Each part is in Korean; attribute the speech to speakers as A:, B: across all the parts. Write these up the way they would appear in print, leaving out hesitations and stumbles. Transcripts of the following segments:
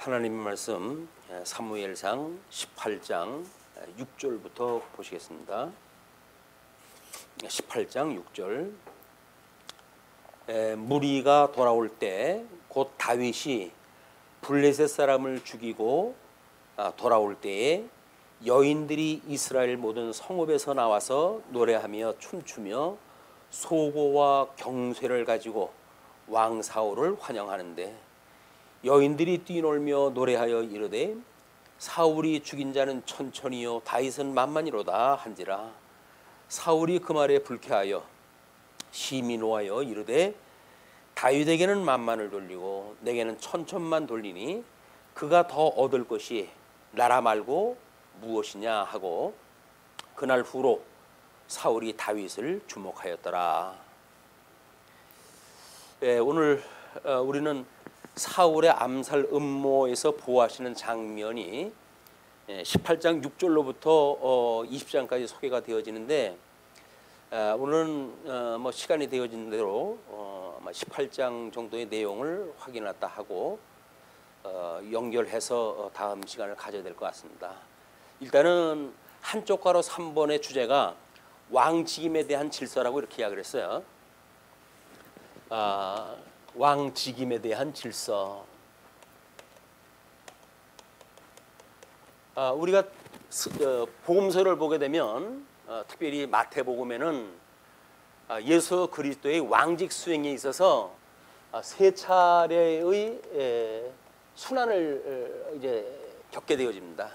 A: 하나님의 말씀 사무엘상 18장 6절부터 보시겠습니다. 18장 6절. 무리가 돌아올 때 곧 다윗이 블레셋 사람을 죽이고 돌아올 때에 여인들이 이스라엘 모든 성읍에서 나와서 노래하며 춤추며 소고와 경쇠를 가지고 왕 사울을 환영하는데, 여인들이 뛰놀며 노래하여 이르되 사울이 죽인 자는 천천히요 다윗은 만만이로다 한지라. 사울이 그 말에 불쾌하여 심히 노하여 이르되 다윗에게는 만만을 돌리고 내게는 천천만 돌리니 그가 더 얻을 것이 나라 말고 무엇이냐 하고 그날 후로 사울이 다윗을 주목하였더라. 오늘 우리는 사울의 암살 음모에서 보호하시는 장면이 18장 6절로부터 20장까지 소개가 되어지는데, 오늘은 뭐 시간이 되어진 대로 18장 정도의 내용을 확인했다 하고 연결해서 다음 시간을 가져야 될 것 같습니다. 일단은 한쪽 가로 3번의 주제가 왕직임에 대한 질서라고 이렇게 이야기를 했어요. 왕직임에 대한 질서. 우리가 복음서를 보게 되면 특별히 마태복음에는 예수 그리스도의 왕직 수행에 있어서 세 차례의 순환을 이제 겪게 되어집니다.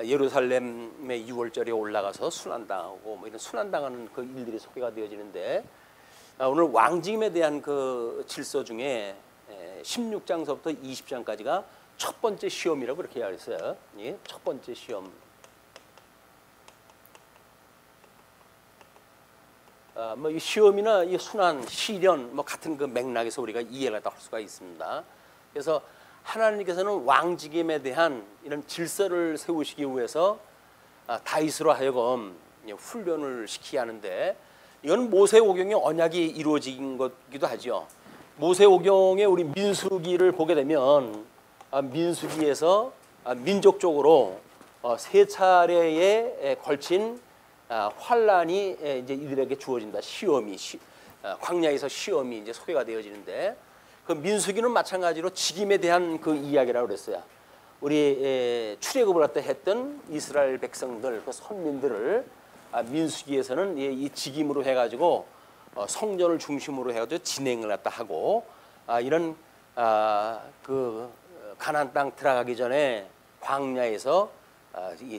A: 예루살렘의 6월절에 올라가서 순환당하고 뭐 이런 순환당하는 그 일들이 소개가 되어지는데, 오늘 왕직임에 대한 그 질서 중에 16장서부터 20장까지가 첫 번째 시험이라고 그렇게 이야기했어요. 예? 첫 번째 시험. 뭐 이 시험이나 이 순환, 시련 뭐 같은 그 맥락에서 우리가 이해를 할 수가 있습니다. 그래서 하나님께서는 왕직임에 대한 이런 질서를 세우시기 위해서 다윗으로 하여금 훈련을 시키게 하는데, 이건 모세오경의 언약이 이루어진 것이기도 하죠. 모세오경의 우리 민수기를 보게 되면 민수기에서 민족적으로 세 차례에 걸친 환란이 이제 이들에게 주어진다. 시험이 광야에서 시험이 이제 소개가 되어지는데, 그 민수기는 마찬가지로 직임에 대한 그 이야기라고 그랬어요. 우리 출애굽을 갖다 했던 이스라엘 백성들, 그 선민들을 민수기에서는 이 직임으로 해가지고 성전을 중심으로 해가지고 진행을 갖다 하고, 이런 그 가나안 땅 들어가기 전에 광야에서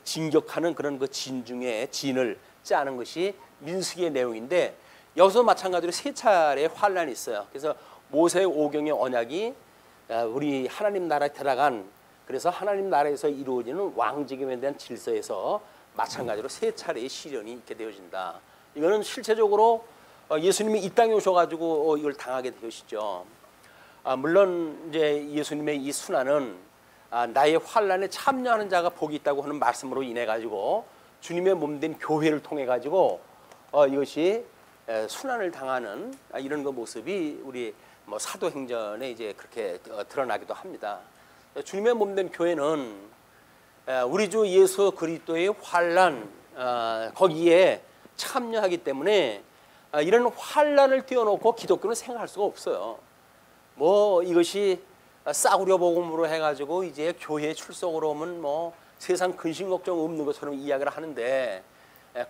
A: 진격하는 그런 그 진중의 진을 짜는 것이 민수기의 내용인데, 여기서 마찬가지로 세 차례의 환란이 있어요. 그래서 모세오경의 언약이 우리 하나님 나라에 들어간, 그래서 하나님 나라에서 이루어지는 왕직임에 대한 질서에서 마찬가지로 세 차례의 시련이 있게 되어진다. 이거는 실체적으로 예수님이 이 땅에 오셔가지고 이걸 당하게 되시죠. 물론 이제 예수님의 이 순환은 나의 환란에 참여하는 자가 복이 있다고 하는 말씀으로 인해 가지고 주님의 몸된 교회를 통해 가지고 이것이 순환을 당하는 이런 그 모습이 우리 뭐 사도행전에 이제 그렇게 드러나기도 합니다. 주님의 몸된 교회는 우리 주 예수 그리스도의 환란 거기에 참여하기 때문에 이런 환란을 띄워놓고 기독교는 생각할 수가 없어요. 뭐 이것이 싸구려 복음으로 해가지고 이제 교회 출석으로 오면 뭐 세상 근심 걱정 없는 것처럼 이야기를 하는데,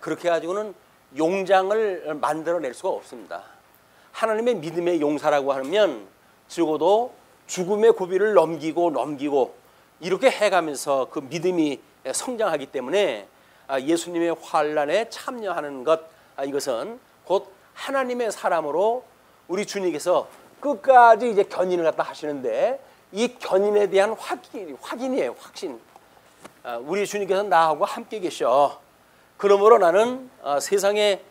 A: 그렇게 해가지고는 용장을 만들어낼 수가 없습니다. 하나님의 믿음의 용사라고 하면 적어도 죽음의 고비를 넘기고 이렇게 해가면서 그 믿음이 성장하기 때문에 예수님의 환란에 참여하는 것, 이것은 곧 하나님의 사람으로 우리 주님께서 끝까지 이제 견인을 갖다 하시는데, 이 견인에 대한 확인이에요. 확신. 우리 주님께서 나하고 함께 계셔. 그러므로 나는 세상에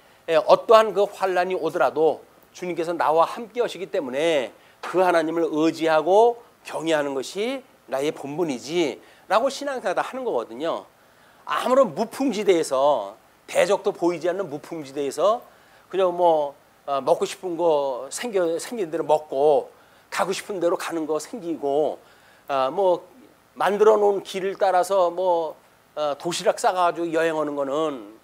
A: 어떠한 그 환란이 오더라도 주님께서 나와 함께 하시기 때문에 그 하나님을 의지하고 경외하는 것이 나의 본분이지 라고 신앙생활을 하는 거거든요. 아무런 무풍지대에서, 대적도 보이지 않는 무풍지대에서 그냥 뭐 먹고 싶은 거 생긴 대로 먹고 가고 싶은 대로 가는 거 생기고 뭐 만들어 놓은 길을 따라서 뭐 도시락 싸가지고 여행하는 거는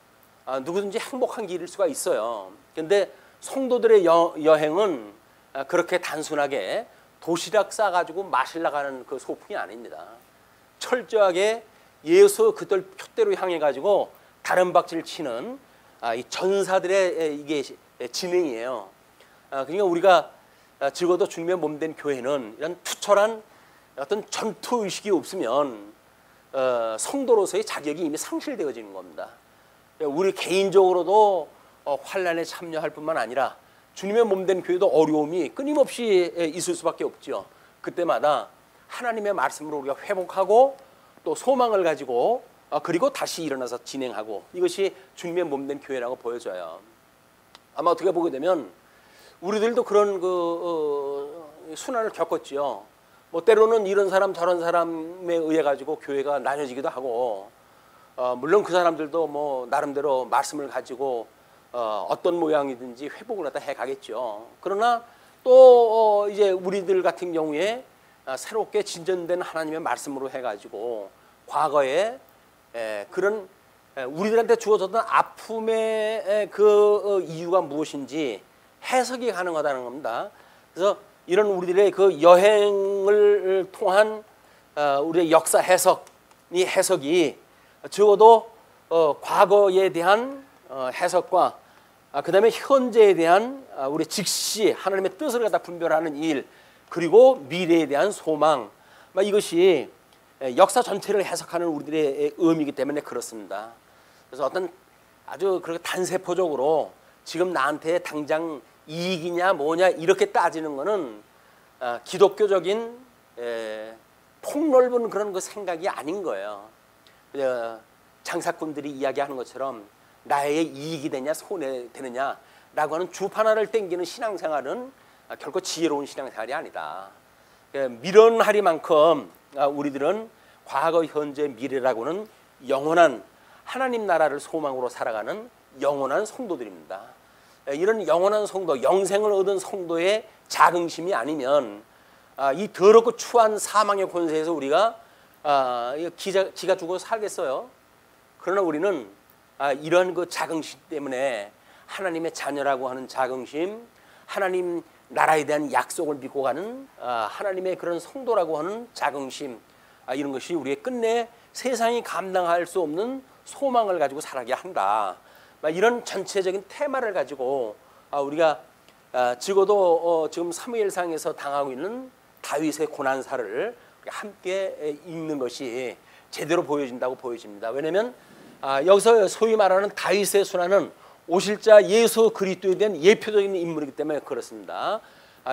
A: 누구든지 행복한 길일 수가 있어요. 근데 성도들의 여행은 그렇게 단순하게 도시락 싸가지고 마실러 가는 그 소풍이 아닙니다. 철저하게 예수 그들 표대로 향해 가지고 다른 박질 치는 이 전사들의 이게 진행이에요. 그러니까 우리가 적어도 주님의 몸된 교회는 이런 투철한 어떤 전투 의식이 없으면 성도로서의 자격이 이미 상실되어지는 겁니다. 우리 개인적으로도 환난에 참여할 뿐만 아니라 주님의 몸된 교회도 어려움이 끊임없이 있을 수밖에 없죠. 그때마다 하나님의 말씀으로 우리가 회복하고 또 소망을 가지고 그리고 다시 일어나서 진행하고, 이것이 주님의 몸된 교회라고 보여져요. 아마 어떻게 보게 되면 우리들도 그런 순환을 겪었지요. 뭐 때로는 이런 사람 저런 사람에 의해 가지고 교회가 나눠지기도 하고, 물론 그 사람들도 뭐 나름대로 말씀을 가지고 어떤 모양이든지 회복을 갖다 해 가겠죠. 그러나 또 이제 우리들 같은 경우에 새롭게 진전된 하나님의 말씀으로 해 가지고 과거에 그런 우리들한테 주어졌던 아픔의 그 이유가 무엇인지 해석이 가능하다는 겁니다. 그래서 이런 우리들의 그 여행을 통한 우리의 역사 해석이 적어도 과거에 대한 해석과 그 다음에 현재에 대한 우리 즉시 하나님의 뜻을 갖다 분별하는 일, 그리고 미래에 대한 소망, 이것이 역사 전체를 해석하는 우리들의 의미이기 때문에 그렇습니다. 그래서 어떤 아주 그렇게 단세포적으로 지금 나한테 당장 이익이냐 뭐냐 이렇게 따지는 것은 기독교적인 폭넓은 그런 그 생각이 아닌 거예요. 장사꾼들이 이야기하는 것처럼 나의 이익이 되냐 손해되느냐라고 하는 주판화를 땡기는 신앙생활은 결코 지혜로운 신앙생활이 아니다. 미련하리만큼 우리들은 과거, 현재, 미래라고는 영원한 하나님 나라를 소망으로 살아가는 영원한 성도들입니다. 이런 영원한 성도, 영생을 얻은 성도의 자긍심이 아니면 이 더럽고 추한 사망의 권세에서 우리가 기가 죽어 살겠어요. 그러나 우리는 이런 그 자긍심 때문에 하나님의 자녀라고 하는 자긍심, 하나님 나라에 대한 약속을 믿고 가는 하나님의 그런 성도라고 하는 자긍심, 이런 것이 우리의 끝내 세상이 감당할 수 없는 소망을 가지고 살아가게 한다. 이런 전체적인 테마를 가지고 우리가 적어도 지금 사무엘상에서 당하고 있는 다윗의 고난사를 함께 읽는 것이 제대로 보여진다고 보여집니다. 왜냐하면 여기서 소위 말하는 다윗의 순환은 오실 자 예수 그리스도에 대한 예표적인 인물이기 때문에 그렇습니다.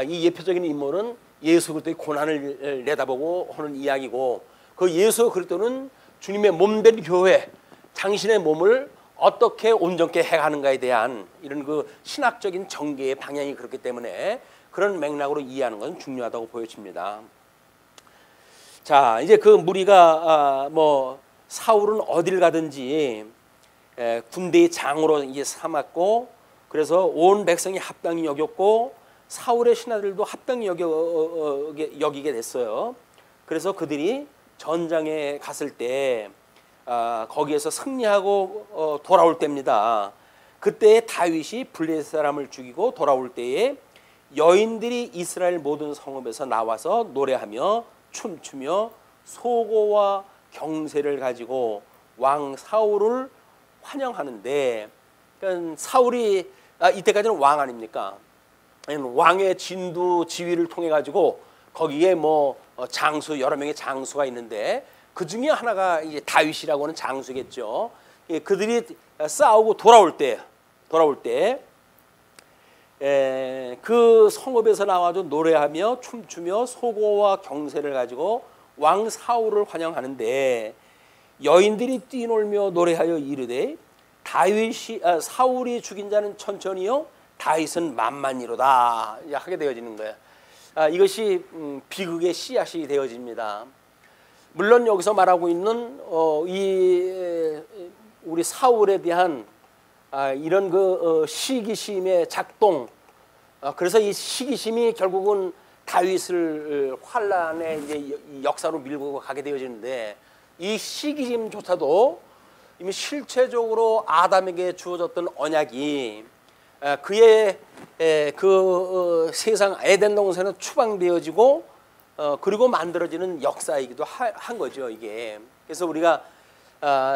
A: 이 예표적인 인물은 예수 그리스도의 고난을 내다보고 하는 이야기고, 그 예수 그리스도는 주님의 몸된 교회, 당신의 몸을 어떻게 온전케 해가는가에 대한 이런 그 신학적인 전개의 방향이 그렇기 때문에 그런 맥락으로 이해하는 것은 중요하다고 보여집니다. 자, 이제 그 무리가 사울은 어딜 가든지 군대의 장으로 이제 삼았고, 그래서 온 백성이 합당히 여겼고 사울의 신하들도 합당히 여기게 됐어요. 그래서 그들이 전장에 갔을 때 거기에서 승리하고 돌아올 때입니다. 그때 다윗이 블레셋 사람을 죽이고 돌아올 때에 여인들이 이스라엘 모든 성읍에서 나와서 노래하며 춤추며 소고와 경세를 가지고 왕 사울을 환영하는데, 그러니까 사울이 이때까지는 왕 아닙니까? 왕의 진두 지위를 통해 가지고 거기에 장수 여러 명의 장수가 있는데 그 중에 하나가 이제 다윗이라고 하는 장수겠죠. 그들이 싸우고 돌아올 때 그 성읍에서 나와서 노래하며 춤추며 소고와 경세를 가지고 왕 사울을 환영하는데, 여인들이 뛰놀며 노래하여 이르되 사울이 죽인 자는 천천히요 다윗은 만만히로다 하게 되어지는 거예요. 이것이 비극의 씨앗이 되어집니다. 물론 여기서 말하고 있는 우리 사울에 대한 이런 그 시기심의 작동, 그래서 이 시기심이 결국은 다윗을 환란의 이제 역사로 밀고 가게 되어지는데 이 시기심조차도 이미 실체적으로 아담에게 주어졌던 언약이 그의 그 세상 에덴 동산에 추방되어지고 그리고 만들어지는 역사이기도 한 거죠 이게. 그래서 우리가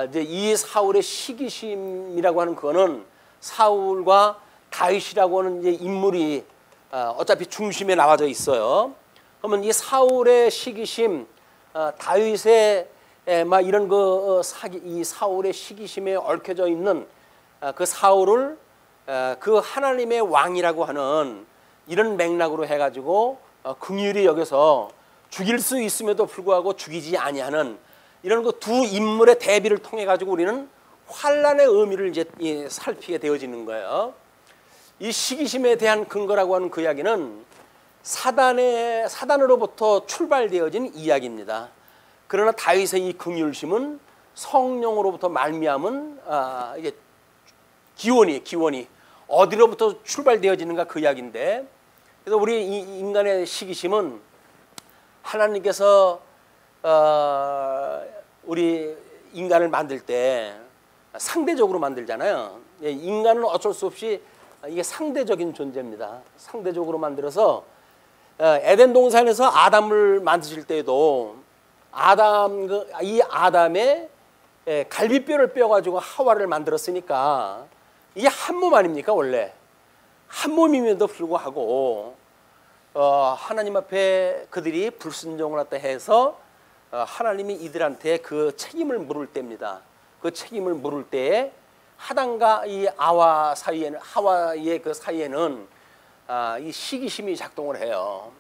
A: 이제 이 사울의 시기심이라고 하는 그거는 사울과 다윗이라고 하는 이제 인물이 어차피 중심에 나와져 있어요. 그러면 이 사울의 시기심, 다윗의 막 이런 이 사울의 시기심에 얽혀져 있는 그 사울을 그 하나님의 왕이라고 하는 이런 맥락으로 해가지고 긍휼히 여겨서 죽일 수 있음에도 불구하고 죽이지 아니하는 이런 그 두 인물의 대비를 통해 가지고 우리는 환란의 의미를 이제 살피게 되어지는 거예요. 이 시기심에 대한 근거라고 하는 그 이야기는 사단으로부터 출발되어진 이야기입니다. 그러나 다윗의 이 긍휼심은 성령으로부터 말미암은 이게 기원이 어디로부터 출발되어지는가 그 이야기인데, 그래서 우리 이 인간의 시기심은 하나님께서 우리 인간을 만들 때 상대적으로 만들잖아요. 인간은 어쩔 수 없이 이게 상대적인 존재입니다. 상대적으로 만들어서 에덴 동산에서 아담을 만드실 때에도 이 아담의 갈비뼈를 빼가지고 하와를 만들었으니까 이게 한 몸 아닙니까? 원래 한 몸임에도 불구하고 하나님 앞에 그들이 불순종을 했다 해서 하나님이 이들한테 그 책임을 물을 때입니다. 그 책임을 물을 때에 하단과 이 하와의 그 사이에는 이 시기심이 작동을 해요.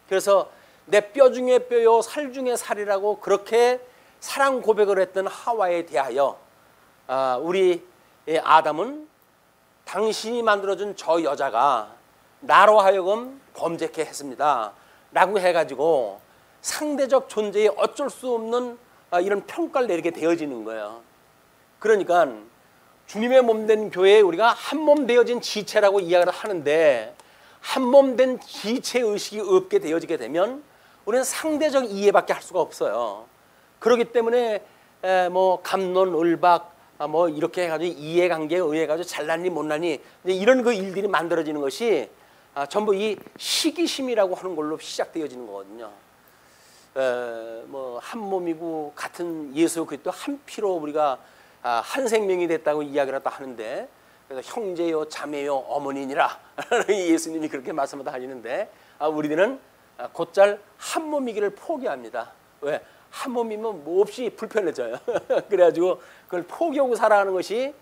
A: 그래서 내 뼈 중에 뼈요 살 중에 살이라고 그렇게 사랑 고백을 했던 하와에 대하여 우리 아담은 당신이 만들어준 저 여자가 나로 하여금 범죄케 했습니다 라고 해가지고 상대적 존재에 어쩔 수 없는 이런 평가를 내리게 되어지는 거예요. 그러니까 주님의 몸된 교회에 우리가 한 몸 되어진 지체라고 이야기를 하는데, 한 몸 된 지체 의식이 없게 되어지게 되면 우리는 상대적 이해밖에 할 수가 없어요. 그렇기 때문에 뭐 갑론 을박 뭐 이렇게 해가지고 이해관계에 의해가지고 잘났니 못났니 이런 그 일들이 만들어지는 것이 전부 이 시기심이라고 하는 걸로 시작되어지는 거거든요. 뭐 한 몸이고 같은 예수 그리스도 한 피로 우리가 한 생명이 됐다고 이야기를 했다 하는데, 그래서 형제요 자매요 어머니니라 예수님이 그렇게 말씀하다 하시는데 우리들은 곧잘 한 몸이기를 포기합니다. 왜? 한 몸이면 몹시 불편해져요. 그래가지고 그걸 포기하고 살아가는 것이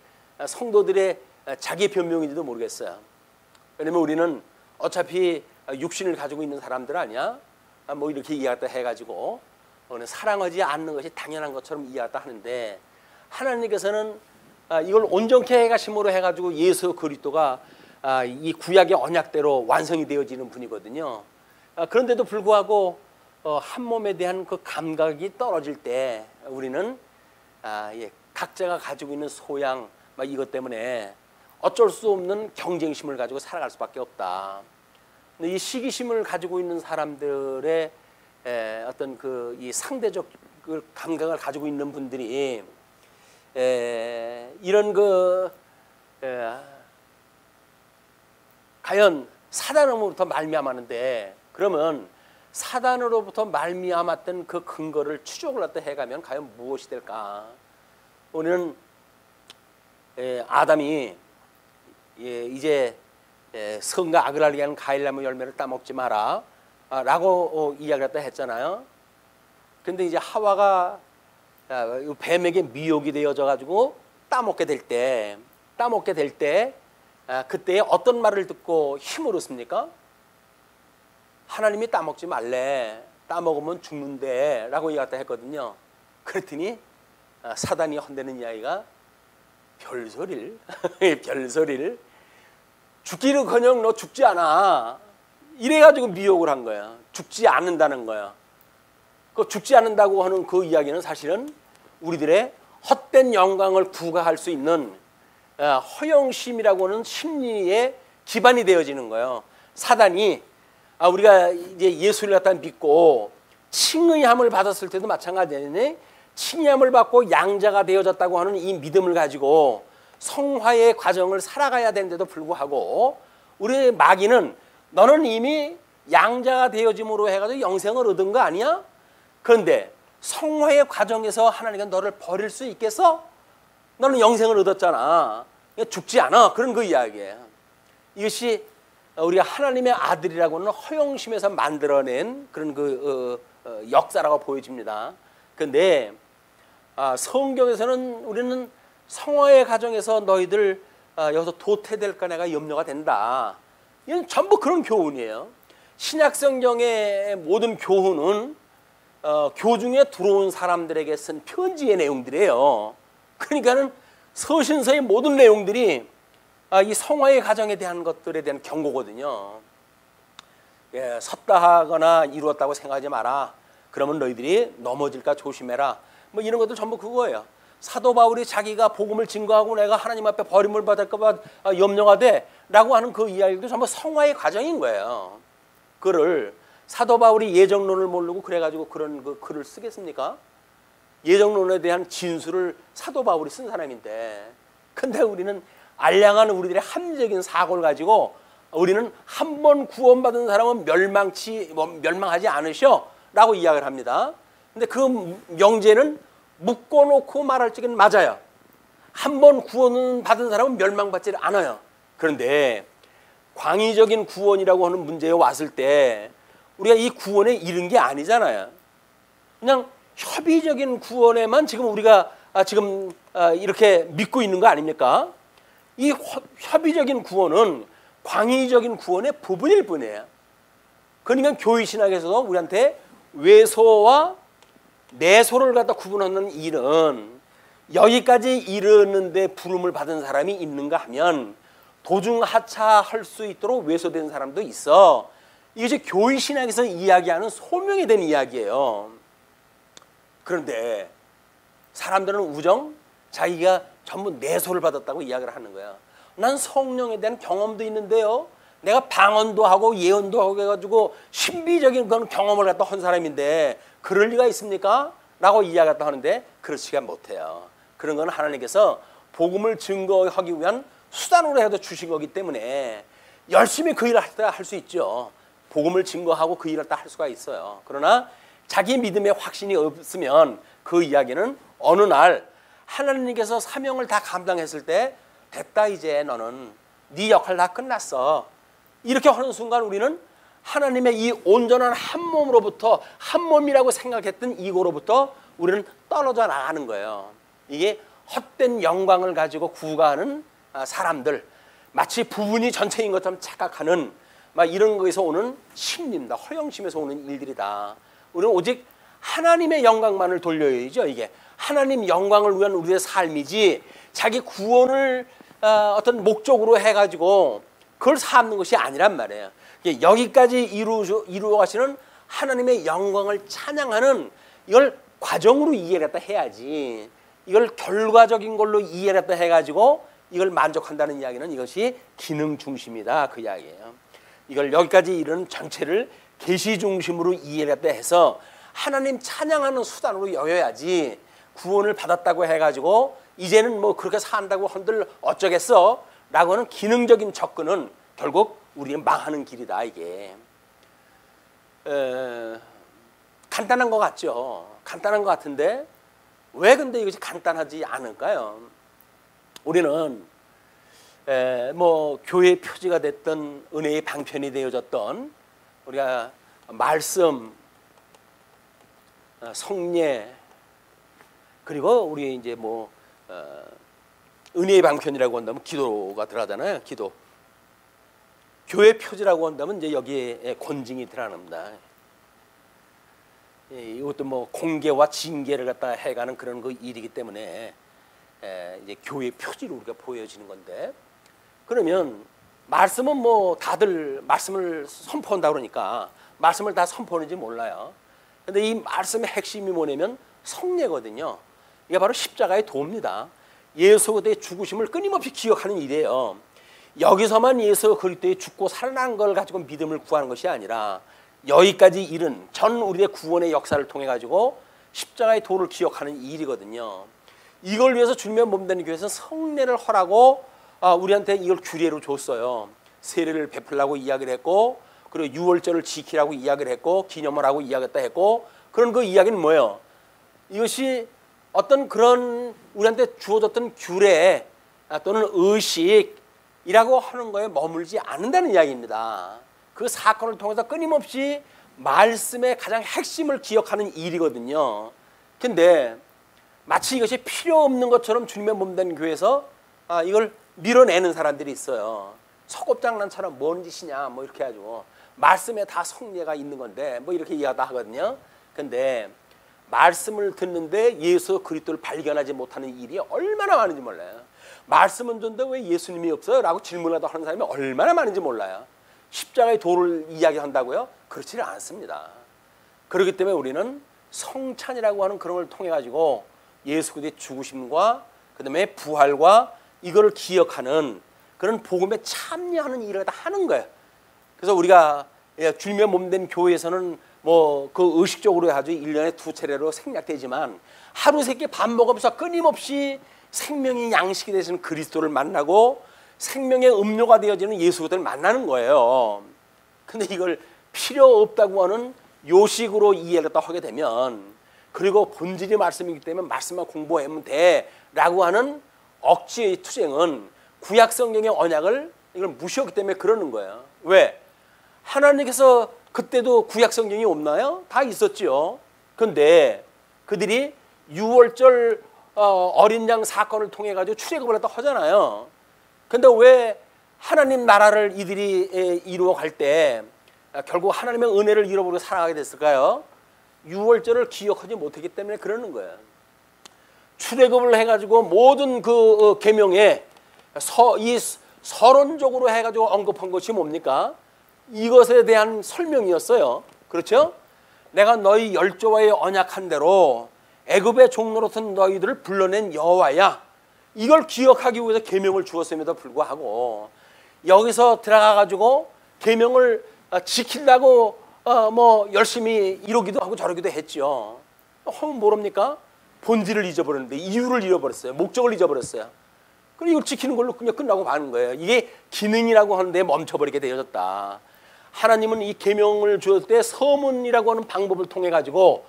A: 성도들의 자기 변명인지도 모르겠어요. 왜냐면 우리는 어차피 육신을 가지고 있는 사람들 아니야? 뭐 이렇게 이해하다 해가지고 사랑하지 않는 것이 당연한 것처럼 이해하다 하는데, 하나님께서는 이걸 온전케 해가심으로 해가지고 예수 그리스도가 이 구약의 언약대로 완성이 되어지는 분이거든요. 그런데도 불구하고 한 몸에 대한 그 감각이 떨어질 때 우리는 각자가 가지고 있는 소양 이것 때문에 어쩔 수 없는 경쟁심을 가지고 살아갈 수밖에 없다. 근데 이 시기심을 가지고 있는 사람들의 어떤 그 이 상대적 그 감각을 가지고 있는 분들이 이런 과연 사단으로부터 말미암았는데, 그러면 사단으로부터 말미암았던 그 근거를 추적을 갖다 해가면 과연 무엇이 될까? 우리는 아담이 이제 선과 악을 알게 하는 과일나무 열매를 따먹지 마라 라고 이야기를 갖다 했잖아요. 근데 이제 하와가 뱀에게 미혹이 되어져 가지고 따먹게 될 때 그때 어떤 말을 듣고 힘을 얻습니까? 하나님이 따먹지 말래, 따먹으면 죽는데 라고 이야기했다 했거든요. 그랬더니 사단이 헌대는 이야기가 별소리를 별소리를 죽기는커녕 너 죽지 않아 이래가지고 미혹을 한 거야. 죽지 않는다는 거야. 그 죽지 않는다고 하는 그 이야기는 사실은 우리들의 헛된 영광을 부과할 수 있는 허영심이라고 하는 심리의 기반이 되어지는 거예요. 사단이 우리가 이제 예수를 갖다 믿고 칭의함을 받았을 때도 마찬가지네. 칭의함을 받고 양자가 되어졌다고 하는 이 믿음을 가지고 성화의 과정을 살아가야 되는데도 불구하고 우리 마귀는 너는 이미 양자가 되어짐으로 해가지고 영생을 얻은 거 아니야? 그런데 성화의 과정에서 하나님은 너를 버릴 수 있겠어? 너는 영생을 얻었잖아. 죽지 않아. 그런 그 이야기예요. 이것이 우리가 하나님의 아들이라고는 허영심에서 만들어낸 그런 역사라고 보여집니다. 그런데 성경에서는 우리는 성화의 과정에서 너희들 여기서 도태될까 내가 염려가 된다. 이건 전부 그런 교훈이에요. 신약성경의 모든 교훈은 교중에 들어온 사람들에게 쓴 편지의 내용들이에요. 그러니까는 서신서의 모든 내용들이 이 성화의 과정에 대한 것들에 대한 경고거든요. 예, 섰다 하거나 이루었다고 생각하지 마라. 그러면 너희들이 넘어질까 조심해라. 뭐 이런 것도 전부 그거예요. 사도 바울이 자기가 복음을 증거하고 내가 하나님 앞에 버림을 받을까 봐 염려가 돼 라고 하는 그 이야기도 전부 성화의 과정인 거예요. 그를 사도 바울이 예정론을 모르고 그래가지고 그런 그 글을 쓰겠습니까? 예정론에 대한 진술을 사도 바울이 쓴 사람인데, 근데 우리는 알량한 우리들의 합리적인 사고를 가지고 우리는 한 번 구원받은 사람은 멸망하지 않으셔 라고 이야기를 합니다. 근데 그 명제는 묶어놓고 말할 적은 맞아요. 한 번 구원은 받은 사람은 멸망받지 않아요. 그런데 광의적인 구원이라고 하는 문제에 왔을 때 우리가 이 구원에 이른 게 아니잖아요. 그냥 협의적인 구원에만 지금 우리가 지금 이렇게 믿고 있는 거 아닙니까? 이 협의적인 구원은 광의적인 구원의 부분일 뿐이에요. 그러니까 교회신학에서도 우리한테 외소와 내소를 갖다 구분하는 일은 여기까지 이르는데 부름을 받은 사람이 있는가 하면 도중하차할 수 있도록 외소된 사람도 있어. 이것이 교회신학에서 이야기하는 소명에 대한 이야기예요. 그런데 사람들은 우정, 자기가 전부 내소를 받았다고 이야기를 하는 거야. 난 성령에 대한 경험도 있는데요. 내가 방언도 하고 예언도 하고 해가지고 신비적인 그런 경험을 갖다 한 사람인데 그럴 리가 있습니까? 라고 이야기했다 하는데 그렇지가 못해요. 그런 건 하나님께서 복음을 증거하기 위한 수단으로 해도 주신 거기 때문에 열심히 그 일을 할 수 있죠. 복음을 증거하고 그 일을 다 할 수가 있어요. 그러나 자기 믿음에 확신이 없으면 그 이야기는 어느 날 하나님께서 사명을 다 감당했을 때 됐다, 이제 너는 네 역할 다 끝났어. 이렇게 하는 순간 우리는 하나님의 이 온전한 한 몸으로부터, 한 몸이라고 생각했던 이거로부터 우리는 떨어져 나가는 거예요. 이게 헛된 영광을 가지고 구가하는 사람들, 마치 부분이 전체인 것처럼 착각하는 막 이런 거에서 오는 심리입니다. 허영심에서 오는 일들이다. 우리는 오직 하나님의 영광만을 돌려야죠. 이게 하나님 영광을 위한 우리의 삶이지 자기 구원을 어떤 목적으로 해가지고 그걸 삼는 것이 아니란 말이에요. 여기까지 이루어 가시는 하나님의 영광을 찬양하는 이걸 과정으로 이해를 했다 해야지, 이걸 결과적인 걸로 이해를 했다 해가지고 이걸 만족한다는 이야기는 이것이 기능 중심이다, 그 이야기예요. 이걸 여기까지 이르는 전체를 계시 중심으로 이해를 했다 해서 하나님 찬양하는 수단으로 여겨야지, 구원을 받았다고 해가지고 이제는 뭐 그렇게 산다고 한들 어쩌겠어 라고 하는 기능적인 접근은 결국 우리는 망하는 길이다. 이게 간단한 것 같죠. 간단한 것 같은데 왜 근데 이것이 간단하지 않을까요? 우리는 뭐 교회의 표지가 됐던, 은혜의 방편이 되어졌던 우리가 말씀, 성례, 그리고 우리 이제 뭐 은혜의 방편이라고 한다면 기도가 들어가잖아요. 기도. 교회 표지라고 한다면 이제 여기에 권징이 들어갑니다. 이것도 뭐 공개와 징계를 갖다 해가는 그런 그 일이기 때문에 이제 교회 표지로 우리가 보여지는 건데, 그러면 말씀은 뭐 다들 말씀을 선포한다 그러니까 말씀을 다 선포하는지 몰라요. 근데 이 말씀의 핵심이 뭐냐면 성례거든요. 이게 바로 십자가의 도입니다. 예수 그리스도의 죽으심을 끊임없이 기억하는 일이에요. 여기서만 예수 그리스도의 죽고 살아난 걸 가지고 믿음을 구하는 것이 아니라 여기까지 이른 전 우리의 구원의 역사를 통해 가지고 십자가의 도를 기억하는 일이거든요. 이걸 위해서 주님의 몸된 교회에서 성례를 허라고 우리한테 이걸 규례로 줬어요. 세례를 베풀라고 이야기를 했고, 그리고 유월절을 지키라고 이야기를 했고, 기념을 하고 이야기했다 했고, 그런 그 이야기는 뭐예요? 이것이 어떤 그런 우리한테 주어졌던 규례 또는 의식이라고 하는 거에 머물지 않는다는 이야기입니다. 그 사건을 통해서 끊임없이 말씀의 가장 핵심을 기억하는 일이거든요. 근데 마치 이것이 필요 없는 것처럼 주님의 몸된 교회에서 이걸 밀어내는 사람들이 있어요. 소꿉장난처럼 뭔 짓이냐 뭐 이렇게 해가지고 말씀에 다 성례가 있는 건데 뭐 이렇게 이야기다 하거든요. 근데 말씀을 듣는데 예수 그리스도를 발견하지 못하는 일이 얼마나 많은지 몰라요. 말씀은 좋은데 왜 예수님이 없어요? 라고 질문하다 하는 사람이 얼마나 많은지 몰라요. 십자가의 도를 이야기한다고요? 그렇지는 않습니다. 그렇기 때문에 우리는 성찬이라고 하는 그런 걸 통해 가지고 예수 그리스도의 죽으심과 그다음에 부활과 이거를 기억하는 그런 복음에 참여하는 일을 다 하는 거예요. 그래서 우리가 주님의 몸된 교회에서는 뭐 그 의식적으로 아주 1년에 2차례로 생략되지만 하루 세끼 밥 먹으면서 끊임없이 생명의 양식이 되시는 그리스도를 만나고 생명의 음료가 되어지는 예수 그리스도를 만나는 거예요. 근데 이걸 필요 없다고 하는 요식으로 이해를 하게 되면, 그리고 본질이 말씀이기 때문에 말씀만 공부하면 돼 라고 하는 억지의 투쟁은 구약 성경의 언약을 이걸 무시하기 때문에 그러는 거예요. 왜? 하나님께서 그때도 구약 성경이 없나요? 다 있었죠. 그런데 그들이 유월절 어린 양 사건을 통해 가지고 출애굽을 했다 하잖아요. 근데 왜 하나님 나라를 이들이 이루어갈 때 결국 하나님의 은혜를 잃어버리고 살아가게 됐을까요? 유월절을 기억하지 못했기 때문에 그러는 거예요. 출애굽을 해가지고 모든 그 계명에 이 서론적으로 해가지고 언급한 것이 뭡니까? 이것에 대한 설명이었어요. 그렇죠? 내가 너희 열조와의 언약한 대로 애굽의 종로로선 너희들을 불러낸 여호와야. 이걸 기억하기 위해서 계명을 주었음에도 불구하고 여기서 들어가가지고 계명을 지키려고 뭐 열심히 이러기도 하고 저러기도 했죠. 하면 모릅니까? 본질을 잊어버렸는데 이유를 잃어버렸어요. 목적을 잊어버렸어요. 그리고 이걸 지키는 걸로 그냥 끝나고 마는 거예요. 이게 기능이라고 하는데 멈춰버리게 되어졌다. 하나님은 이 계명을 주었을 때 서문이라고 하는 방법을 통해 가지고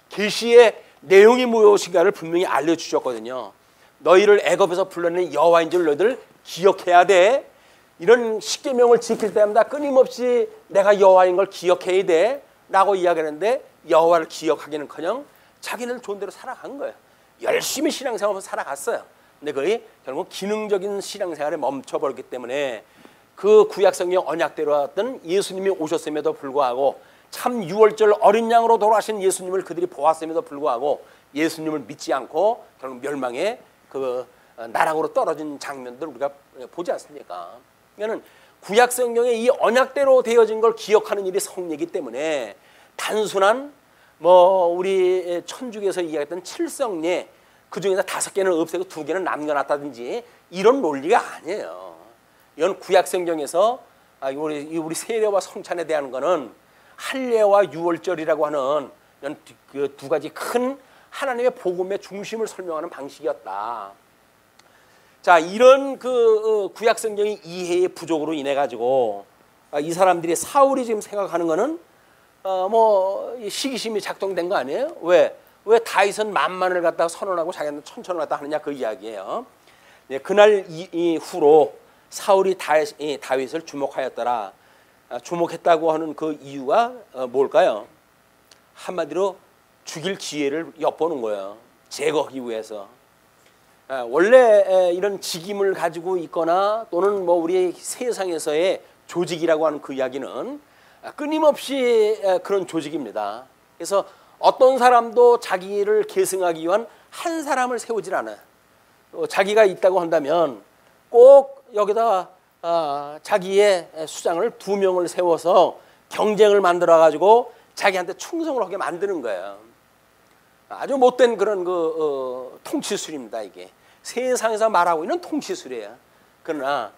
A: 계시의 내용이 무엇인가를 분명히 알려주셨거든요. 너희를 애굽에서 불러낸 여호와인 줄 너희들 기억해야 돼. 이런 십계명을 지킬 때마다 끊임없이 내가 여호와인 걸 기억해야 돼 라고 이야기하는데, 여호와를 기억하기는커녕 자기는 좋은 대로 살아간 거예요. 열심히 신앙생활을 살아갔어요. 근데 그게 결국 기능적인 신앙생활에 멈춰버렸기 때문에 그 구약성경 언약대로 왔던 예수님이 오셨음에도 불구하고 참 유월절 어린 양으로 돌아가신 예수님을 그들이 보았음에도 불구하고 예수님을 믿지 않고 결국 멸망의 그 나락으로 떨어진 장면들을 우리가 보지 않습니까? 그러니까 구약성경의 이 언약대로 되어진 걸 기억하는 일이 성례이기 때문에 단순한 뭐 우리 천주교에서 이야기했던 칠성례 그 중에서 5개는 없애고 2개는 남겨놨다든지 이런 논리가 아니에요. 이건 구약성경에서 우리 세례와 성찬에 대한 거는 할례와 유월절이라고 하는 이런 그 2가지 큰 하나님의 복음의 중심을 설명하는 방식이었다. 자, 이런 그 구약성경의 이해의 부족으로 인해 가지고 이 사람들이 사울이 지금 생각하는 거는 뭐 시기심이 작동된 거 아니에요? 왜 다윗은 만만을 갖다가 선언하고 자기는 천천을 갖다 하느냐 그 이야기예요. 그날 이후로 사울이 다윗을 주목하였더라. 주목했다고 하는 그 이유가 뭘까요? 한마디로 죽일 기회를 엿보는 거예요. 제거하기 위해서. 원래 이런 직임을 가지고 있거나 또는 뭐 우리 세상에서의 조직이라고 하는 그 이야기는 끊임없이 그런 조직입니다. 그래서 어떤 사람도 자기를 계승하기 위한 한 사람을 세우질 않아요. 자기가 있다고 한다면 꼭 여기다 자기의 수장을 2명을 세워서 경쟁을 만들어 가지고 자기한테 충성을 하게 만드는 거예요. 아주 못된 그런 통치술입니다. 이게 세상에서 말하고 있는 통치술이에요. 그러나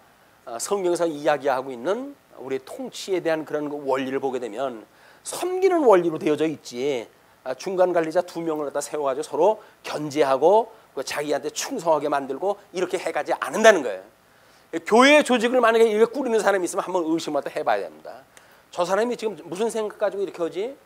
A: 성경에서 이야기하고 있는 우리 통치에 대한 그런 원리를 보게 되면 섬기는 원리로 되어져 있지, 중간 관리자 2명을 갖다 세워가지고 서로 견제하고 자기한테 충성하게 만들고 이렇게 해가지 않는다는 거예요. 교회 조직을 만약에 이렇게 꾸리는 사람이 있으면 한번 의심을 해봐야 됩니다. 저 사람이 지금 무슨 생각 가지고 이렇게 하지?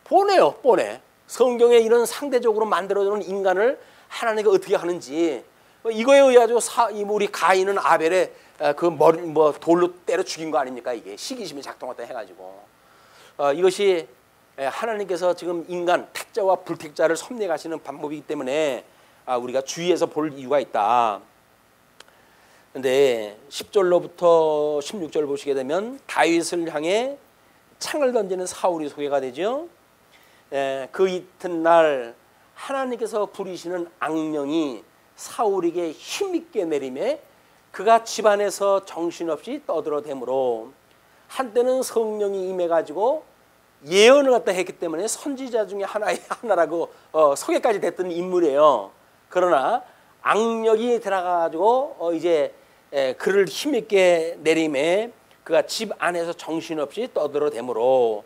A: 뻔해요, 뻔해. 성경에 이런 상대적으로 만들어주는 인간을 하나님이 어떻게 하는지, 이거에 의해서 우리 가인은 아벨의 그 머리 돌로 때려 죽인 거 아닙니까? 이게 시기심이 작동했다 해가지고, 이것이 하나님께서 지금 인간 택자와 불택자를 섭리하시는 방법이기 때문에 우리가 주의해서 볼 이유가 있다. 근데 10절로부터 16절 보시게 되면 다윗을 향해 창을 던지는 사울이 소개가 되죠. 그 이튿날 하나님께서 부리시는 악령이 사울에게 힘있게 내림에 그가 집안에서 정신없이 떠들어대므로, 한때는 성령이 임해가지고 예언을 갖다 했기 때문에 선지자 중에 하나라고 소개까지 됐던 인물이에요. 그러나 악력이 들어가가지고 이제 그를 힘있게 내림에 그가 집 안에서 정신없이 떠들어대므로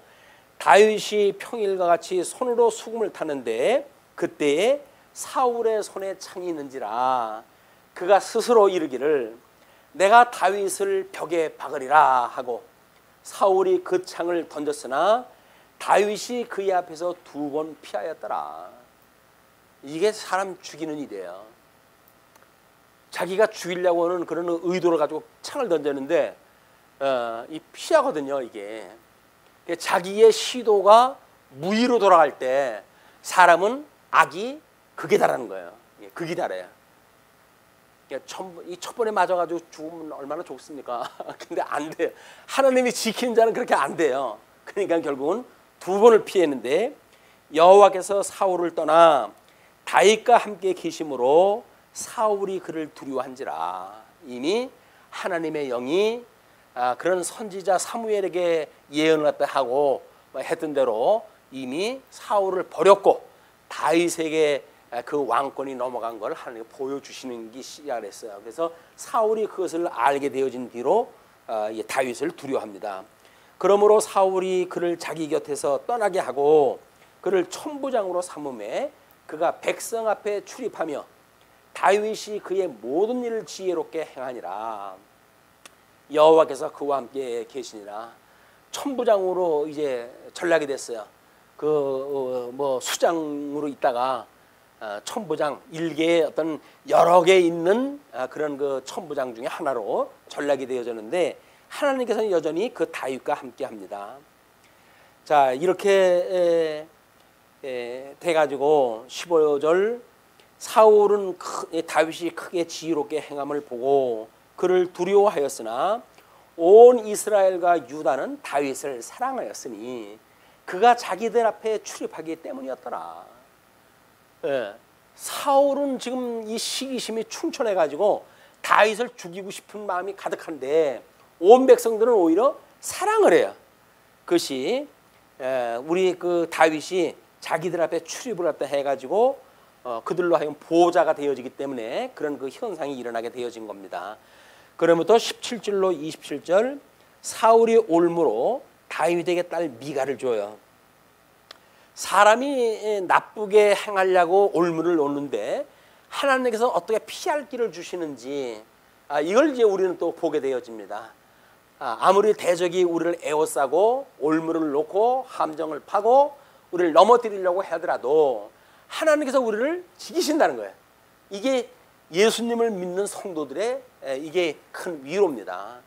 A: 다윗이 평일과 같이 손으로 수금을 타는데 그때에 사울의 손에 창이 있는지라 그가 스스로 이르기를 내가 다윗을 벽에 박으리라 하고 사울이 그 창을 던졌으나 다윗이 그의 앞에서 2번 피하였더라. 이게 사람 죽이는 일이에요. 자기가 죽이려고 하는 그런 의도를 가지고 창을 던졌는데 이 피하거든요. 이게 자기의 시도가 무의로 돌아갈 때 사람은 악이 극에 달하는 거예요. 극이 달해요. 이 첫 번에 맞아가지고 죽으면 얼마나 좋습니까? 근데 안 돼요. 하나님이 지키는 자는 그렇게 안 돼요. 그러니까 결국은 2번을 피했는데 여호와께서 사울을 떠나 다윗과 함께 계심으로 사울이 그를 두려워한지라. 이미 하나님의 영이 그런 선지자 사무엘에게 예언을 갖다 하고 했던 대로 이미 사울을 버렸고 다윗에게 그 왕권이 넘어간 걸 하나님이 보여주시는 게 시작을 했어요. 그래서 사울이 그것을 알게 되어진 뒤로 다윗을 두려워합니다. 그러므로 사울이 그를 자기 곁에서 떠나게 하고 그를 천부장으로 삼음에 그가 백성 앞에 출입하며 다윗이 그의 모든 일을 지혜롭게 행하니라. 여호와께서 그와 함께 계시니라. 천부장으로 이제 전락이 됐어요. 수장으로 있다가 천부장, 일개의 어떤 여러 개 있는 그런 그 천부장 중에 하나로 전락이 되어졌는데 하나님께서는 여전히 그 다윗과 함께합니다. 자, 이렇게 돼가지고 15절 사울은 다윗이 크게 지혜롭게 행함을 보고 그를 두려워하였으나 온 이스라엘과 유다는 다윗을 사랑하였으니 그가 자기들 앞에 출입하기 때문이었더라. 사울은 지금 이 시기심이 충천해가지고 다윗을 죽이고 싶은 마음이 가득한데 온 백성들은 오히려 사랑을 해요. 그것이 우리 그 다윗이 자기들 앞에 출입을 했다 해가지고 그들로 하여금 보호자가 되어지기 때문에 그런 그 현상이 일어나게 되어진 겁니다. 그러면부터 17절로 27절 사울이 올무로 다윗에게 딸 미가를 줘요. 사람이 나쁘게 행하려고 올무를 놓는데 하나님께서 어떻게 피할 길을 주시는지 이걸 이제 우리는 또 보게 되어집니다. 아무리 대적이 우리를 에워싸고 올무를 놓고 함정을 파고 우리를 넘어뜨리려고 하더라도 하나님께서 우리를 지키신다는 거예요. 이게 예수님을 믿는 성도들의 이게 큰 위로입니다.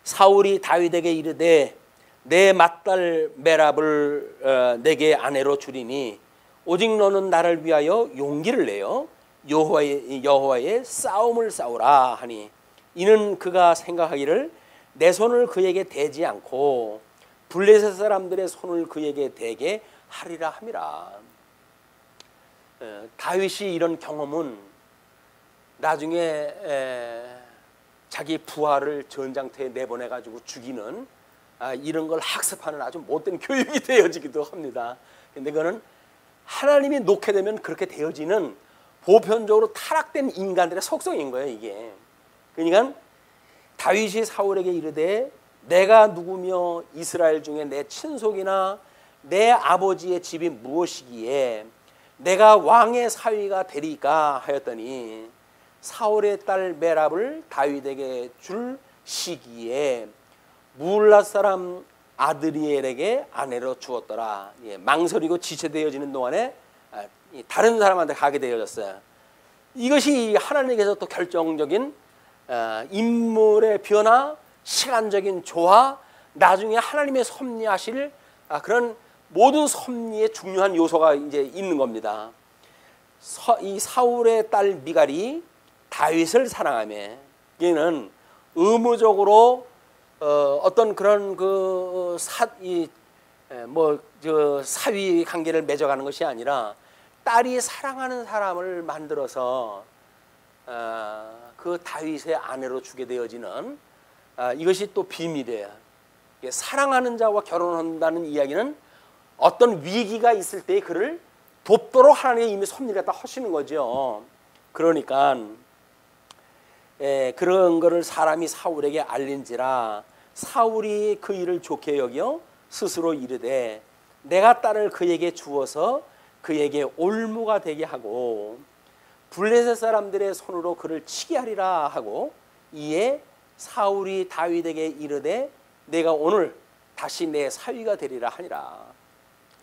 A: 사울이 다윗에게 이르되 내 맏딸 메랍을 내게 아내로 주리니 오직 너는 나를 위하여 용기를 내어 여호와의 싸움을 싸우라 하니 이는 그가 생각하기를 내 손을 그에게 대지 않고 블레셋 사람들의 손을 그에게 대게 하리라 함이라. 다윗이 이런 경험은 나중에 자기 부하를 전장터에 내보내가지고 죽이는 이런 걸 학습하는 아주 못된 교육이 되어지기도 합니다. 근데 그거는 하나님이 놓게 되면 그렇게 되어지는 보편적으로 타락된 인간들의 속성인 거예요. 이게 그러니까 다윗이 사울에게 이르되 내가 누구며 이스라엘 중에 내 친속이나 내 아버지의 집이 무엇이기에 내가 왕의 사위가 되리까 하였더니 사울의 딸 메랍을 다윗에게 줄 시기에 무울랏 사람 아드리엘에게 아내로 주었더라. 망설이고 지체되어지는 동안에 다른 사람한테 가게 되어졌어요. 이것이 하나님께서 또 결정적인 인물의 변화, 시간적인 조화, 나중에 하나님의 섭리하실 그런 모든 섭리의 중요한 요소가 이제 있는 겁니다. 이 사울의 딸 미갈이 다윗을 사랑하며 얘는 의무적으로 어떤 그런 사위 관계를 맺어가는 것이 아니라 딸이 사랑하는 사람을 만들어서 그 다윗의 아내로 주게 되어지는 이것이 또 비밀이에요. 사랑하는 자와 결혼한다는 이야기는 어떤 위기가 있을 때 그를 돕도록 하나님이 이미 섭리를 갖다 하시는 거죠. 그러니까 그런 거를 사람이 사울에게 알린지라 사울이 그 일을 좋게 여겨 스스로 이르되 내가 딸을 그에게 주어서 그에게 올무가 되게 하고 블레셋 사람들의 손으로 그를 치게 하리라 하고 이에 사울이 다윗에게 이르되 내가 오늘 다시 내 사위가 되리라 하니라.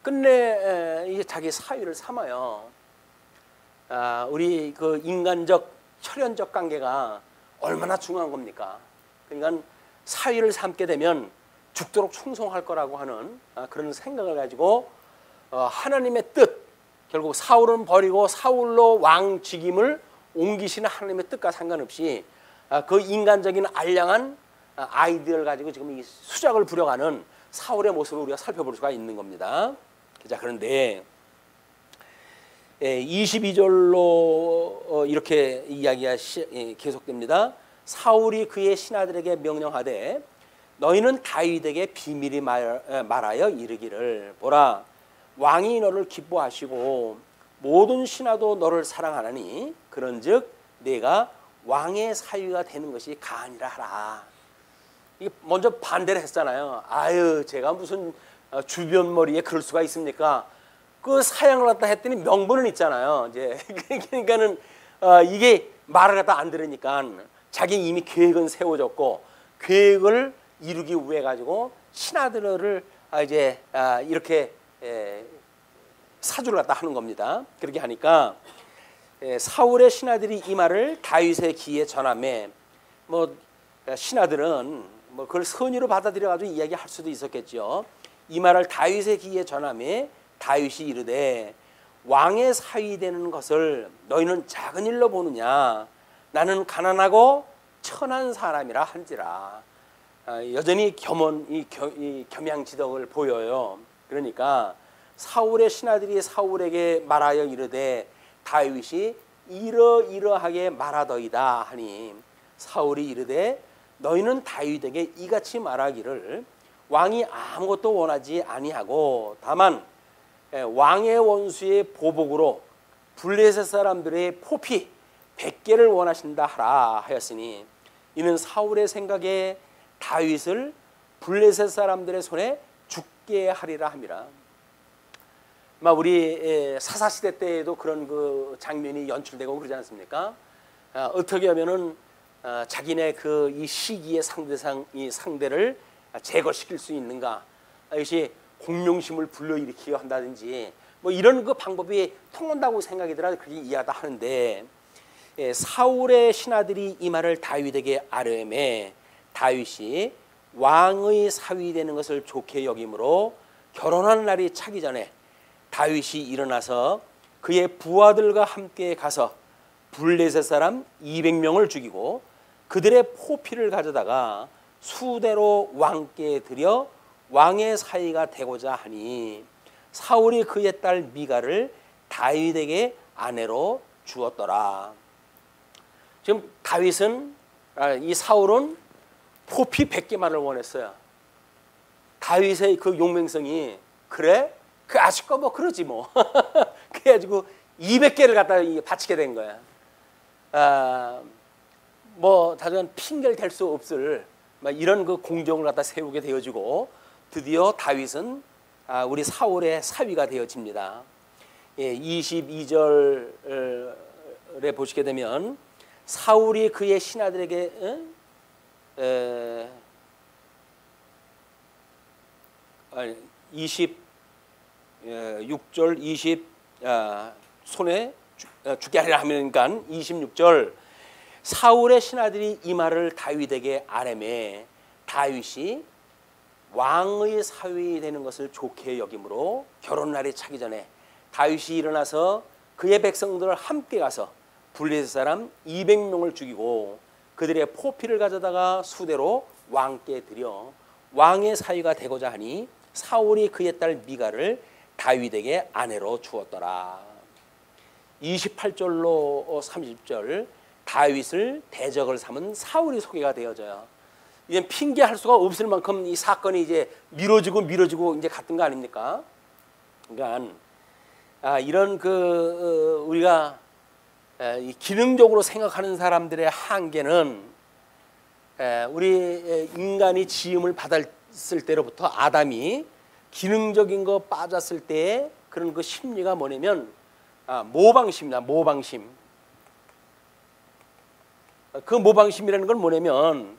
A: 끝내 이제 자기 사위를 삼아요. 우리 그 인간적 혈연적 관계가 얼마나 중요한 겁니까? 그러니까 사위를 삼게 되면 죽도록 충성할 거라고 하는 그런 생각을 가지고 하나님의 뜻, 결국 사울은 버리고 사울로 왕 직임을 옮기시는 하나님의 뜻과 상관없이 그 인간적인 알량한 아이디어를 가지고 지금 이 수작을 부려가는 사울의 모습을 우리가 살펴볼 수가 있는 겁니다. 자, 그런데 22절로 이렇게 이야기가 계속됩니다. 사울이 그의 신하들에게 명령하되 너희는 다윗에게 비밀히 말하여 이르기를 보라 왕이 너를 기뻐하시고 모든 신하도 너를 사랑하나니 그런즉 내가 왕의 사위가 되는 것이 가하니라 하라. 이게 먼저 반대를 했잖아요. 아유 제가 무슨 주변머리에 그럴 수가 있습니까? 그 사양을 갖다 했더니 명분은 있잖아요. 이제 그러니까는 이게 말을 갖다 안 들으니까 자기 이미 계획은 세워졌고 계획을 이루기 위해 가지고 신하들을 이제 이렇게 사주를 갖다 하는 겁니다. 그렇게 하니까 사울의 신하들이 이 말을 다윗의 귀에 전하매 뭐 신하들은 뭐 그걸 선의로 받아들여 가지고 이야기할 수도 있었겠죠. 이 말을 다윗의 귀에 전하매 다윗이 이르되 왕의 사위 되는 것을 너희는 작은 일로 보느냐 나는 가난하고 천한 사람이라 한지라. 여전히 겸양지덕을 보여요. 그러니까 사울의 신하들이 사울에게 말하여 이르되 다윗이 이러이러하게 말하더이다 하니 사울이 이르되 너희는 다윗에게 이같이 말하기를 왕이 아무것도 원하지 아니하고 다만 왕의 원수의 보복으로 블레셋 사람들의 포피 100개를 원하신다 하라 하였으니 이는 사울의 생각에 다윗을 블레셋 사람들의 손에 죽게 하리라 함이라. 우리 사사시대 때에도 그런 그 장면이 연출되고 그러지 않습니까? 어떻게 하면은 자기네 그 이 시기의 이 상대를 제거시킬 수 있는가? 이것이 공명심을 불러일으키게 한다든지 뭐 이런 그 방법이 통한다고 생각이 들어 그렇게 이해하다 하는데 사울의 신하들이 이 말을 다윗에게 아뢰매 다윗이 왕의 사위 되는 것을 좋게 여김으로 결혼하는 날이 차기 전에 다윗이 일어나서 그의 부하들과 함께 가서 블레셋 사람 200명을 죽이고 그들의 포피를 가져다가 수대로 왕께 드려 왕의 사위가 되고자 하니 사울이 그의 딸 미갈을 다윗에게 아내로 주었더라. 지금 다윗은 이 사울은 포피 100개만을 원했어요. 다윗의 그 용맹성이 그래? 그 아쉽고 뭐 그러지 뭐. 그래가지고 200개를 갖다 바치게 된 거야. 뭐 다른 핑계를 댈 수 없을 이런 그 공정을 갖다 세우게 되어지고 드디어 다윗은 우리 사울의 사위가 되어집니다. 22절에 보시게 되면 사울이 그의 신하들에게 26절 20 손에 죽게 하리라 하니까 26절 사울의 신하들이 이 말을 다윗에게 아뢰매 다윗이 왕의 사위 되는 것을 좋게 여김으로 결혼날이 차기 전에 다윗이 일어나서 그의 백성들을 함께 가서 블레셋 사람 200명을 죽이고 그들의 포피를 가져다가 수대로 왕께 드려 왕의 사위가 되고자 하니 사울이 그의 딸 미가를 다윗에게 아내로 주었더라. 28절로 30절 다윗을 대적을 삼은 사울이 소개가 되어져요. 이제 핑계할 수가 없을 만큼 이 사건이 이제 미뤄지고 이제 갔던 거 아닙니까? 그러니까 이런 우리가 기능적으로 생각하는 사람들의 한계는 우리 인간이 지음을 받았을 때로부터 아담이 기능적인 거 빠졌을 때 그런 그 심리가 뭐냐면 모방심이다. 모방심. 그 모방심이라는 건 뭐냐면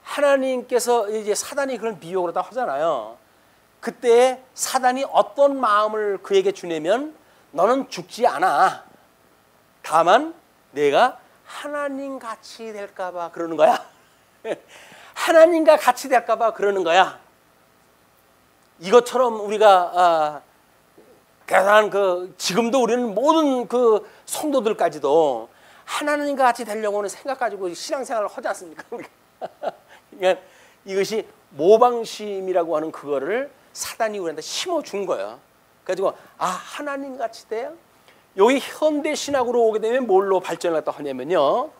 A: 하나님께서 이제 사단이 그런 비유를 다 하잖아요. 그때 사단이 어떤 마음을 그에게 주냐면 너는 죽지 않아. 다만 내가 하나님 같이 될까 봐 그러는 거야. 하나님과 같이 될까 봐 그러는 거야. 이것처럼 우리가 계산 지금도 우리는 모든 그 성도들까지도 하나님과 같이 되려고는 생각 가지고 신앙생활을 하지 않습니까? 그러니까 이것이 모방심이라고 하는 그거를 사단이 우리한테 심어준 거예요. 그래가지고 하나님 같이 돼요? 여기 현대 신학으로 오게 되면 뭘로 발전을 하냐면요,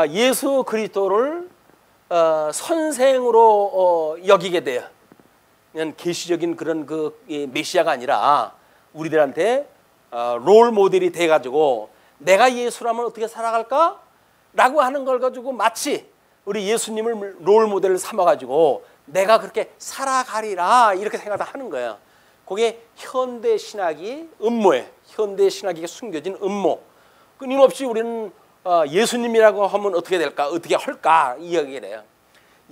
A: 예수 그리스도를 선생으로 여기게 돼요. 그냥 계시적인 그런 메시아가 아니라 우리들한테 롤 모델이 돼가지고 내가 예수라면 어떻게 살아갈까? 라고 하는 걸 가지고 마치 우리 예수님을 롤 모델을 삼아가지고 내가 그렇게 살아가리라 이렇게 생각을 하는 거예요. 그게 현대 신학이 음모예요. 현대 신학이 숨겨진 음모. 끊임없이 우리는 예수님이라고 하면 어떻게 될까? 어떻게 할까? 이 이야기를 해요.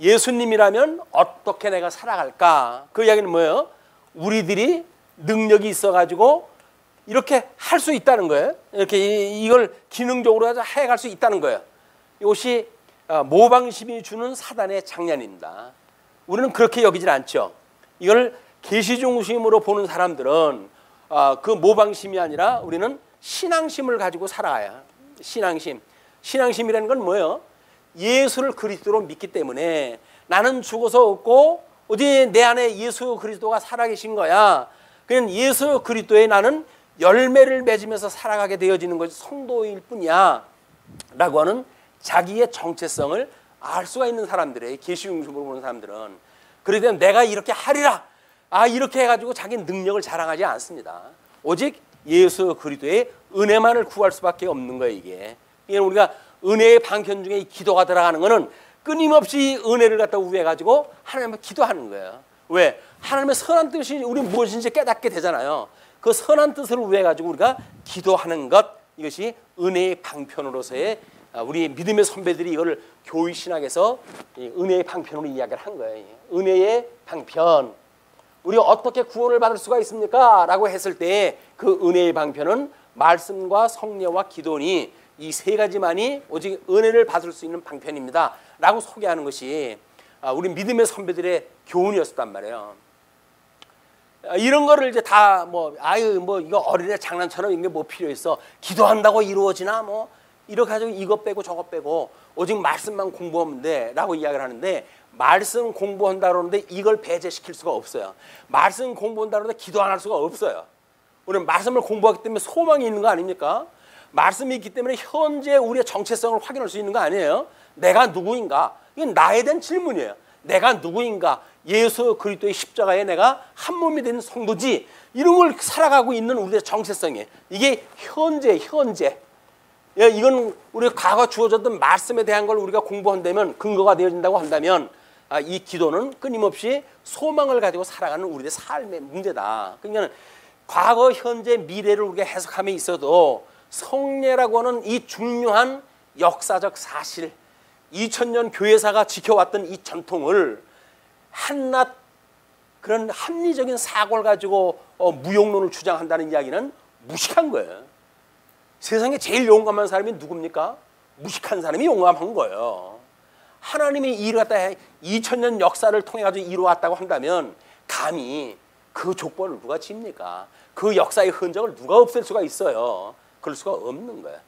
A: 예수님이라면 어떻게 내가 살아갈까? 그 이야기는 뭐예요? 우리들이 능력이 있어가지고 이렇게 할 수 있다는 거예요. 이렇게 이걸 기능적으로 해갈 수 있다는 거예요. 이것이 모방심이 주는 사단의 장난입니다. 우리는 그렇게 여기질 않죠. 이걸 계시 중심으로 보는 사람들은 그 모방심이 아니라 우리는 신앙심을 가지고 살아가야. 신앙심. 신앙심이라는 건 뭐예요? 예수를 그리스도로 믿기 때문에 나는 죽어서 없고 오직 내 안에 예수 그리스도가 살아계신 거야. 그냥 예수 그리스도에 나는 열매를 맺으면서 살아가게 되어지는 것이 성도일 뿐이야 라고 하는 자기의 정체성을 알 수가 있는 사람들의 계시 중심으로 보는 사람들은 그러기 때문에 내가 이렇게 하리라 이렇게 해가지고 자기 능력을 자랑하지 않습니다. 오직 예수 그리스도의 은혜만을 구할 수밖에 없는 거예요. 이게 우리가 은혜의 방편 중에 이 기도가 들어가는 거는 끊임없이 은혜를 갖다 우회해가지고 하나님을 기도하는 거예요. 왜? 하나님의 선한 뜻이 우리 무엇인지 깨닫게 되잖아요. 그 선한 뜻을 우회해가지고 우리가 기도하는 것, 이것이 은혜의 방편으로서의 우리 믿음의 선배들이 이걸 교회 신학에서 은혜의 방편으로 이야기를 한 거예요. 은혜의 방편. 우리가 어떻게 구원을 받을 수가 있습니까? 라고 했을 때 그 은혜의 방편은 말씀과 성례와 기도니 이 세 가지만이 오직 은혜를 받을 수 있는 방편입니다. 라고 소개하는 것이 우리 믿음의 선배들의 교훈이었단 말이에요. 이런 거를 이제 다 이거 어린애 장난처럼 이게 뭐 필요 있어? 기도한다고 이루어지나 이렇게 가지고 이것 빼고 저것 빼고 오직 말씀만 공부하면 돼 라고 이야기를 하는데 말씀 공부한다 그러는데 이걸 배제시킬 수가 없어요. 말씀 공부한다 그러는데 기도 안 할 수가 없어요. 우리는 말씀을 공부하기 때문에 소망이 있는 거 아닙니까? 말씀이 있기 때문에 현재 우리의 정체성을 확인할 수 있는 거 아니에요? 내가 누구인가? 이건 나에 대한 질문이에요. 내가 누구인가? 예수 그리스도의 십자가에 내가 한 몸이 된 성도지. 이런 걸 살아가고 있는 우리의 정체성이에요. 이게 현재 예, 이건 우리 과거 주어졌던 말씀에 대한 걸 우리가 공부한다면, 근거가 되어진다고 한다면, 이 기도는 끊임없이 소망을 가지고 살아가는 우리의 삶의 문제다. 그러니까 과거, 현재, 미래를 우리가 해석함에 있어도 성례라고 하는 이 중요한 역사적 사실, 2000년 교회사가 지켜왔던 이 전통을 한낱 그런 합리적인 사고를 가지고 무용론을 주장한다는 이야기는 무식한 거예요. 세상에 제일 용감한 사람이 누굽니까? 무식한 사람이 용감한 거예요. 하나님이 일을 갖다 2000년 역사를 통해 가지고 이루어왔다고 한다면 감히 그 족보를 누가 집니까? 그 역사의 흔적을 누가 없앨 수가 있어요? 그럴 수가 없는 거예요.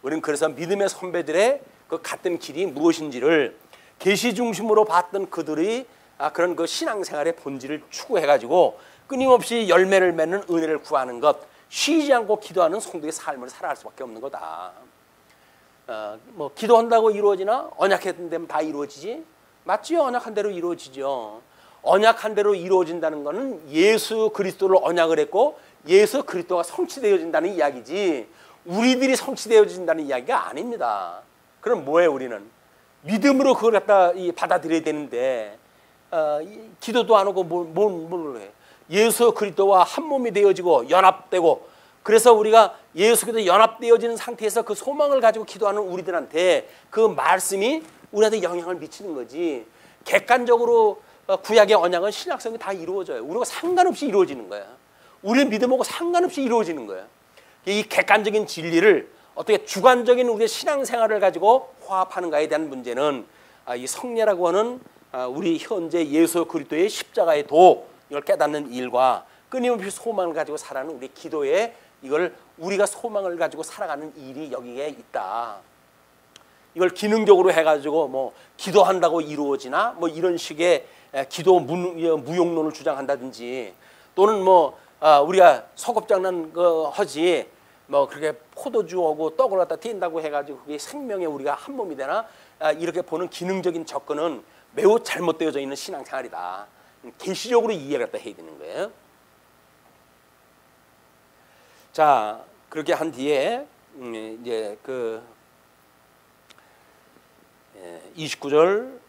A: 우리는 그래서 믿음의 선배들의 그 갔던 길이 무엇인지를 계시 중심으로 봤던 그들이 그런 그 신앙생활의 본질을 추구해가지고 끊임없이 열매를 맺는 은혜를 구하는 것, 쉬지 않고 기도하는 성도의 삶을 살아갈 수밖에 없는 거다. 뭐 기도한다고 이루어지나? 언약했던 데면 다 이루어지지? 맞지요? 언약한 대로 이루어지죠. 언약한 대로 이루어진다는 것은 예수 그리스도를 언약을 했고 예수 그리스도가 성취되어진다는 이야기지, 우리들이 성취되어진다는 이야기가 아닙니다. 그럼 뭐예요? 우리는 믿음으로 그걸 갖다 받아들여야 되는데 기도도 안 하고 뭘 해? 예수 그리스도와 한 몸이 되어지고 연합되고, 그래서 우리가 예수 그리스도 연합되어지는 상태에서 그 소망을 가지고 기도하는 우리들한테 그 말씀이 우리한테 영향을 미치는 거지. 객관적으로 구약의 언약은 신약성이 다 이루어져요. 우리가 상관없이 이루어지는 거야. 우리의 믿음하고 상관없이 이루어지는 거야. 이 객관적인 진리를 어떻게 주관적인 우리의 신앙생활을 가지고 화합하는가에 대한 문제는 이 성례라고 하는 우리 현재 예수 그리스도의 십자가의 도, 이걸 깨닫는 일과 끊임없이 소망을 가지고 살아가는 우리 기도에, 이걸 우리가 소망을 가지고 살아가는 일이 여기에 있다. 이걸 기능적으로 해가지고 뭐 기도한다고 이루어지나 뭐 이런 식의 기도 무용론을 주장한다든지, 또는 뭐 우리가 소꿉장난 하지 뭐 그렇게 포도주하고 떡을 갖다 띈다고 해가지고 그게 생명에 우리가 한 몸이 되나, 이렇게 보는 기능적인 접근은 매우 잘못되어져 있는 신앙생활이다. 계시적으로 이해를 갖다 해야 되는 거예요. 자, 그렇게 한 뒤에 이제 그 29절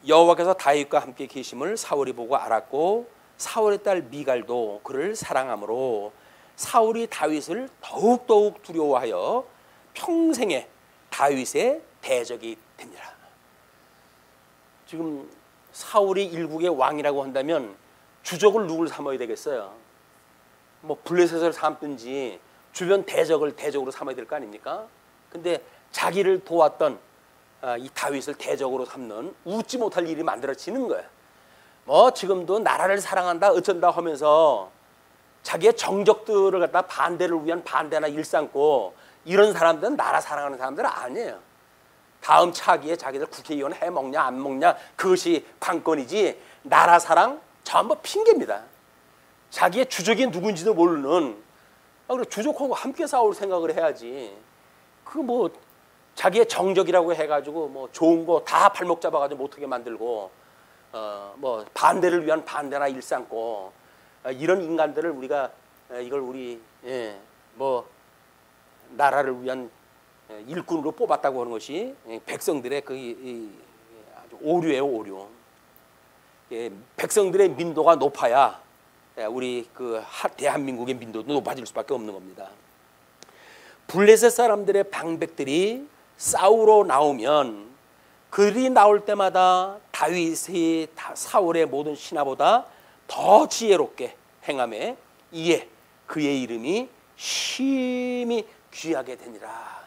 A: 여호와께서 다윗과 함께 계심을 사울이 보고 알았고 사울의 딸 미갈도 그를 사랑하므로 사울이 다윗을 더욱더욱 두려워하여 평생에 다윗의 대적이 되니라. 지금 사울이 일국의 왕이라고 한다면 주적을 누굴 삼아야 되겠어요? 뭐 블레셋을 삼든지 주변 대적을 대적으로 삼아야 될 거 아닙니까? 근데 자기를 도왔던 이 다윗을 대적으로 삼는 웃지 못할 일이 만들어지는 거예요. 뭐 지금도 나라를 사랑한다 어쩐다 하면서 자기의 정적들을 갖다 반대를 위한 반대나 일삼고, 이런 사람들은 나라 사랑하는 사람들은 아니에요. 다음 차기에 자기들 국회의원 해먹냐 안 먹냐 그것이 관건이지, 나라 사랑 전부 핑계입니다. 자기의 주적이 누군지도 모르는, 그래 주적하고 함께 싸울 생각을 해야지. 그 뭐 자기의 정적이라고 해가지고 뭐 좋은 거 다 발목 잡아가지고 못하게 만들고 뭐 반대를 위한 반대나 일삼고, 이런 인간들을 우리가 이걸 우리 뭐 나라를 위한 일꾼으로 뽑았다고 하는 것이 백성들의 그 아주 오류예요, 오류. 백성들의 민도가 높아야 우리 그 대한민국의 민도도 높아질 수밖에 없는 겁니다. 블레셋 사람들의 방백들이 싸우러 나오면 그들이 나올 때마다 다윗이 사울의 모든 신하보다 더 지혜롭게 행하매 이에 그의 이름이 심히 귀하게 되니라.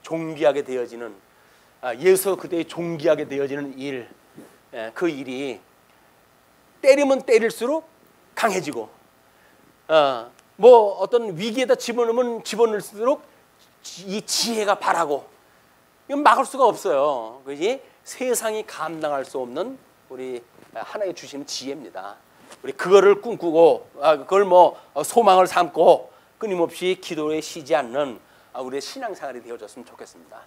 A: 존귀하게 되어지는, 예수 그대의 존귀하게 되어지는 일, 그 일이 때리면 때릴수록 강해지고, 뭐 어떤 위기에다 집어넣으면 집어넣을수록 이 지혜가 바라고, 이건 막을 수가 없어요. 그것이 세상이 감당할 수 없는 우리 하나님 주시는 지혜입니다. 우리 그거를 꿈꾸고 그걸 뭐 소망을 삼고 끊임없이 기도에 쉬지 않는 우리의 신앙생활이 되어졌으면 좋겠습니다.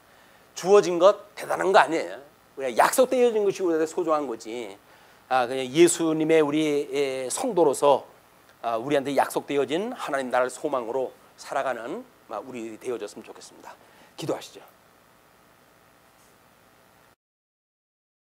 A: 주어진 것 대단한 거 아니에요. 우리가 약속되어진 것이 우리한테 소중한 거지. 그냥 예수님의 우리 성도로서 우리한테 약속되어진 하나님 나라를 소망으로 살아가는 우리들이 되어졌으면 좋겠습니다. 기도하시죠.